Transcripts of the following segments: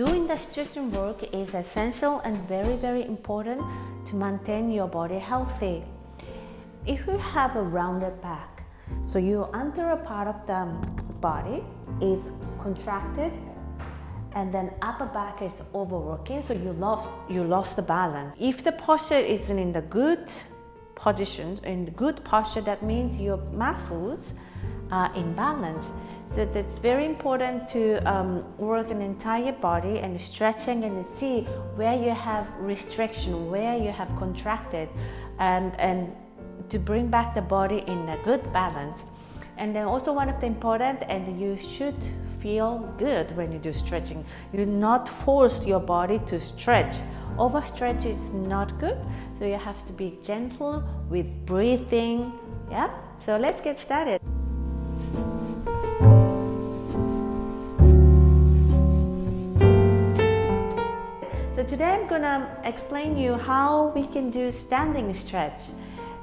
Doing the stretching work is essential and very important to maintain your body healthy. If you have a rounded back, so your anterior part of the body is contracted and then upper back is overworking, so you lost the balance. If the posture isn't in the good position, in the good posture, that means your muscles are in balance. So that's very important to work an entire body and stretching and see where you have restriction, where you have contracted, and to bring back the body in a good balance. And then also one of the important, and you should feel good when you do stretching. You not force your body to stretch. Overstretch is not good, so you have to be gentle with breathing. Yeah, so let's get started. So today I'm gonna explain you how we can do standing stretch.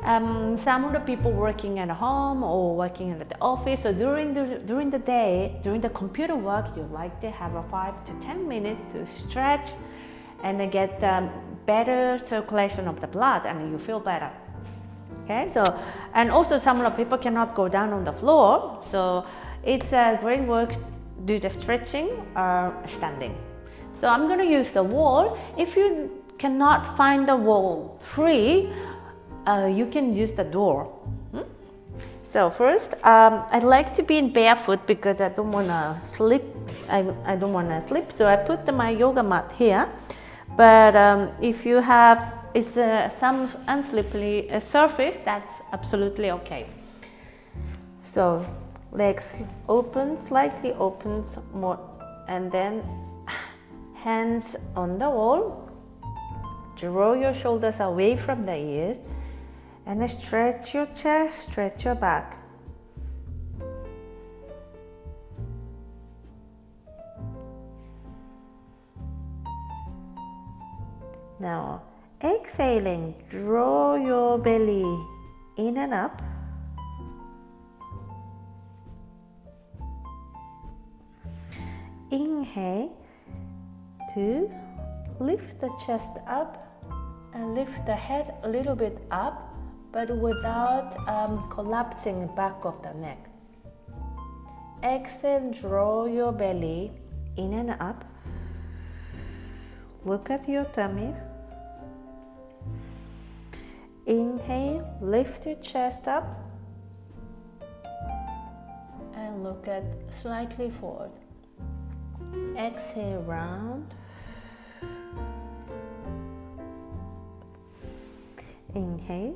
Some of the people working at home or working at the office, so during the day, during the computer work, you like to have a 5 to 10 minutes to stretch and then get better circulation of the blood and you feel better. Okay, so, and also some of the people cannot go down on the floor, so it's a great work to do the stretching or standing. So I'm going to use the wall. If you cannot find the wall free, you can use the door. So first, I like to be in barefoot because I don't want to slip. I don't want to slip, so I put my yoga mat here. But if you have some unslippery surface, that's absolutely okay. So legs open, slightly open more, and then hands on the wall. Draw your shoulders away from the ears. And then stretch your chest, stretch your back. Now, exhaling, draw your belly in and up. Inhale to lift the chest up and lift the head a little bit up, but without collapsing the back of the neck. Exhale, draw your belly in and up. Look at your tummy. Inhale, lift your chest up and look at slightly forward. Exhale, round. Inhale.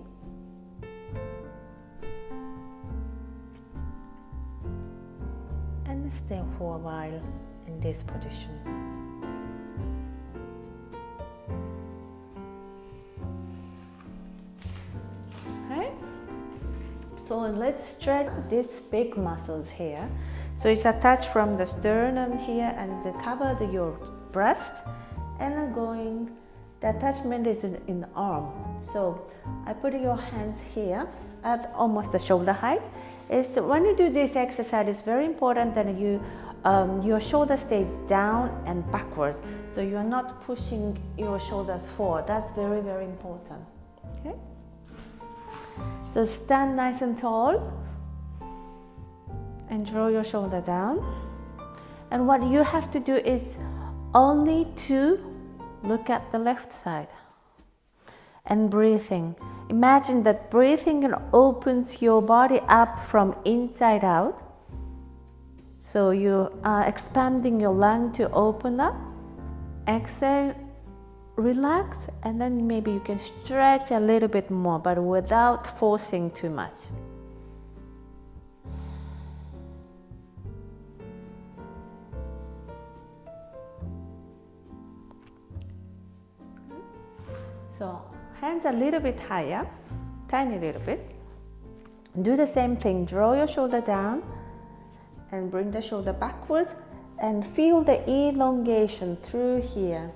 And stay for a while in this position. Okay, so let's stretch these big muscles here. So it's attached from the sternum here and cover your breast, and then going, the attachment is in the arm. So I put your hands here at almost the shoulder height. When you do this exercise, it's very important that your shoulder stays down and backwards, so you are not pushing your shoulders forward. That's very important. Okay, so stand nice and tall and draw your shoulder down, and what you have to do is only to look at the left side and breathing. Imagine that breathing opens your body up from inside out. So you are expanding your lung to open up. Exhale, relax, and then maybe you can stretch a little bit more, but without forcing too much. So hands a little bit higher, tiny little bit. Do the same thing, draw your shoulder down and bring the shoulder backwards and feel the elongation through here.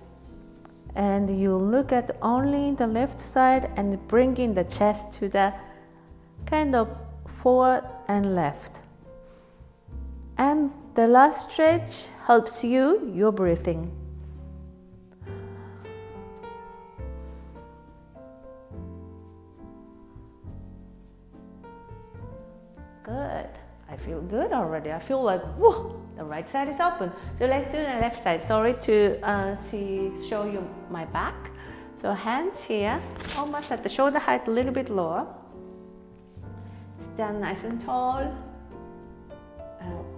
And you look at only the left side and bringing the chest to the kind of forward and left. And the last stretch helps your breathing. feel good already. I feel like, whoa, the right side is open. So let's do the left side. Sorry to show you my back. So hands here, almost at the shoulder height, a little bit lower. Stand nice and tall.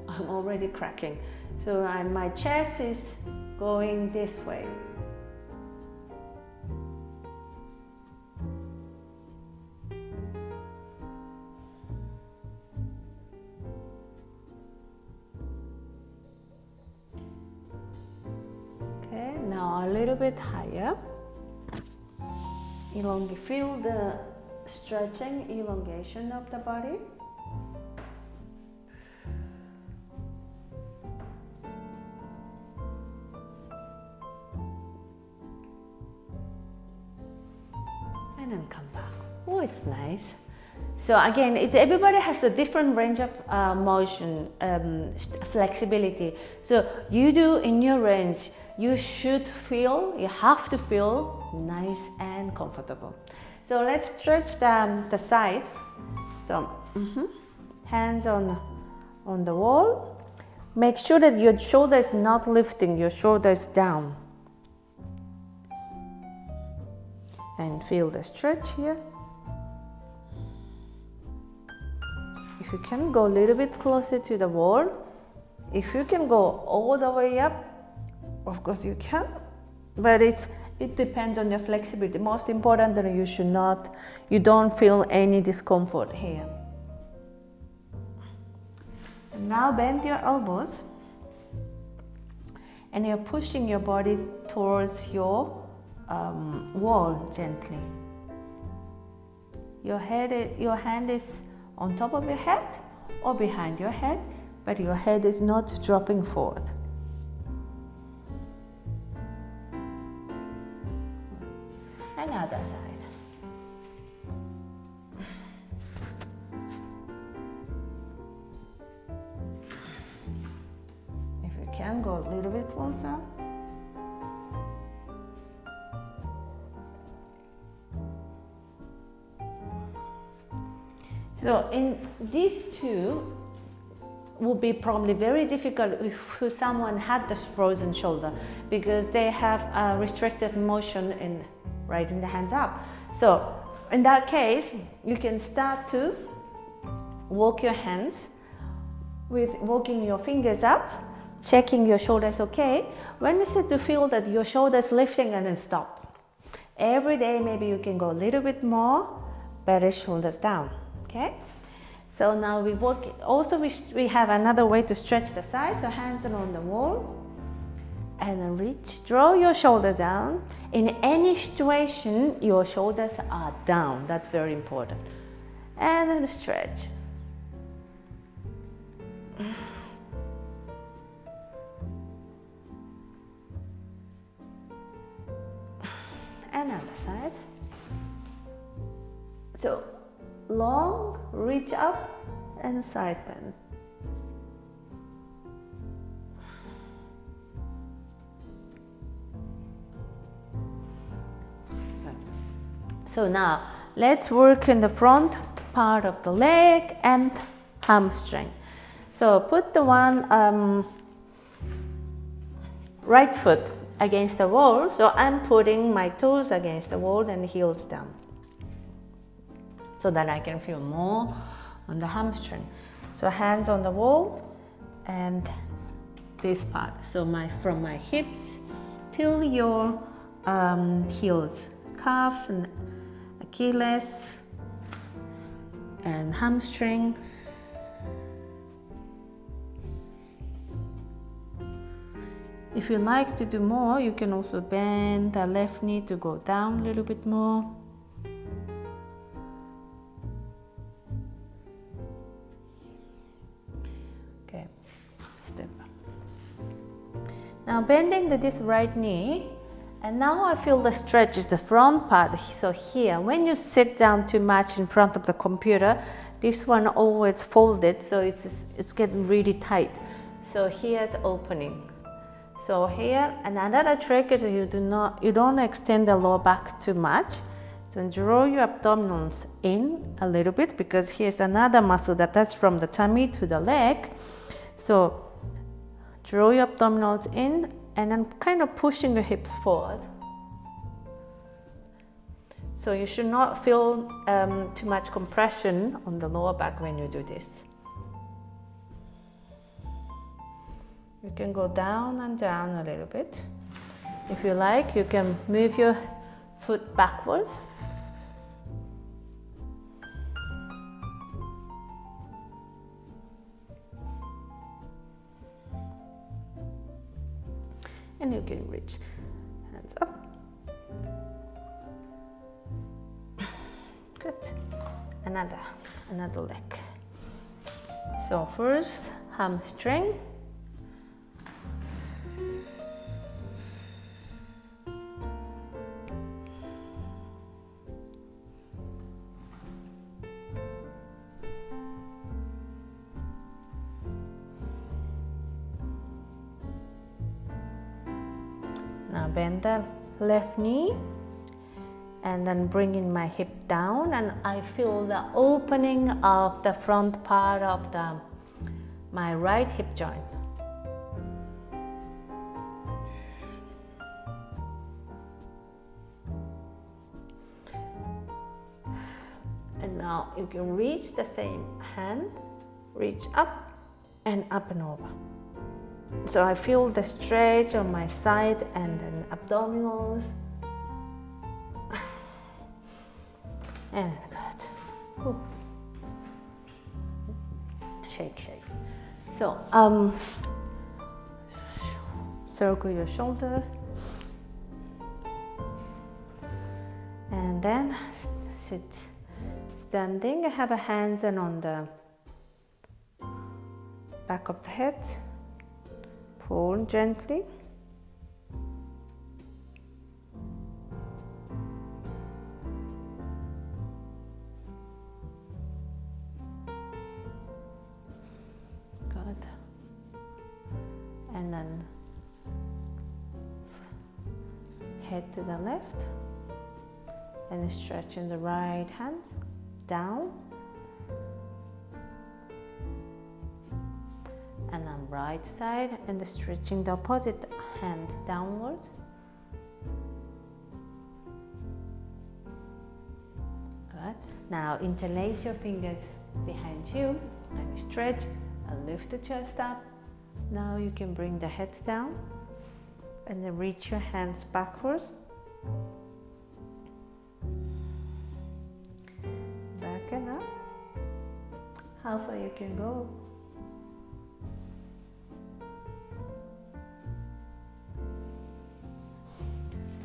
I'm already cracking. So my chest is going this way. Okay, now a little bit higher. Feel the stretching, elongation of the body. And then come back. Oh, it's nice. So again, everybody has a different range of motion, flexibility. So you do in your range, you have to feel nice and comfortable. So let's stretch the side. So hands on the wall. Make sure that your shoulder is not lifting, your shoulder is down. And feel the stretch here. If you can go a little bit closer to the wall, if you can go all the way up, of course you can, but it depends on your flexibility. Most important that you don't feel any discomfort here. And now bend your elbows, and you're pushing your body towards your wall gently. Your hand is on top of your head or behind your head, but your head is not dropping forward. Another side. If you can, go a little bit closer. So in these two will be probably very difficult if someone had the frozen shoulder, because they have a restricted motion in raising the hands up. So in that case, you can start to walk your hands with walking your fingers up, checking your shoulders okay. When you start to feel that your shoulders lifting, and then stop. Every day maybe you can go a little bit more, better shoulders down. Okay, so now we walk. Also, we have another way to stretch the side. So hands are on the wall, and then reach. Draw your shoulder down. In any situation, your shoulders are down. That's very important. And then stretch. Another side. So long, reach up, and side bend. So now let's work in the front part of the leg and hamstring. So put the one right foot against the wall. So I'm putting my toes against the wall and heels down, so that I can feel more on the hamstring. So hands on the wall and this part. So from my hips till your heels, calves and Achilles and hamstring. If you like to do more, you can also bend the left knee to go down a little bit more. Okay, step up. Now bending this right knee, and now I feel the stretch is the front part. So here, when you sit down too much in front of the computer, this one always folded, so it's getting really tight. So here it's opening. So here, and another trick is you don't extend the lower back too much. So So draw your abdominals in a little bit, because here's another muscle that touches from the tummy to the leg. So draw your abdominals in and then kind of pushing your hips forward. So you should not feel too much compression on the lower back when you do this. You can go down and down a little bit. If you like, you can move your foot backwards. And you can reach hands up. Good. Another leg. So first, hamstring. Now bend the left knee and then bring in my hip down, and I feel the opening of the front part of my right hip joint. And now you can reach the same hand, reach up and over. So I feel the stretch on my side and then abdominals. And good. Whew. Shake, shake. So circle your shoulders. And then sit standing. Have a hands on the back of the head. Pull gently. Good. And then head to the left and stretching the right hand down. And then right side and stretching the opposite hand downwards. Good. Now interlace your fingers behind you and stretch and lift the chest up. Now you can bring the head down and then reach your hands backwards. Back and up. How far you can go.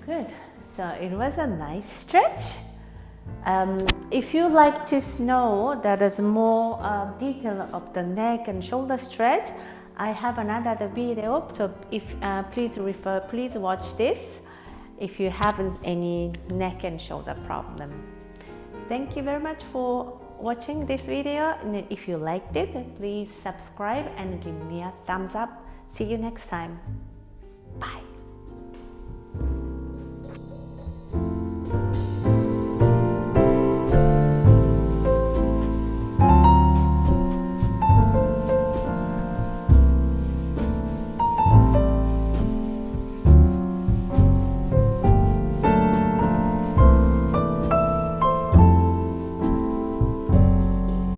Good. So it was a nice stretch. If you like to know that is more detail of the neck and shoulder stretch, I have another video. So if please watch this if you haven't any neck and shoulder problem. Thank you very much for watching this video. And if you liked it, please subscribe and give me a thumbs up. See you next time. Bye.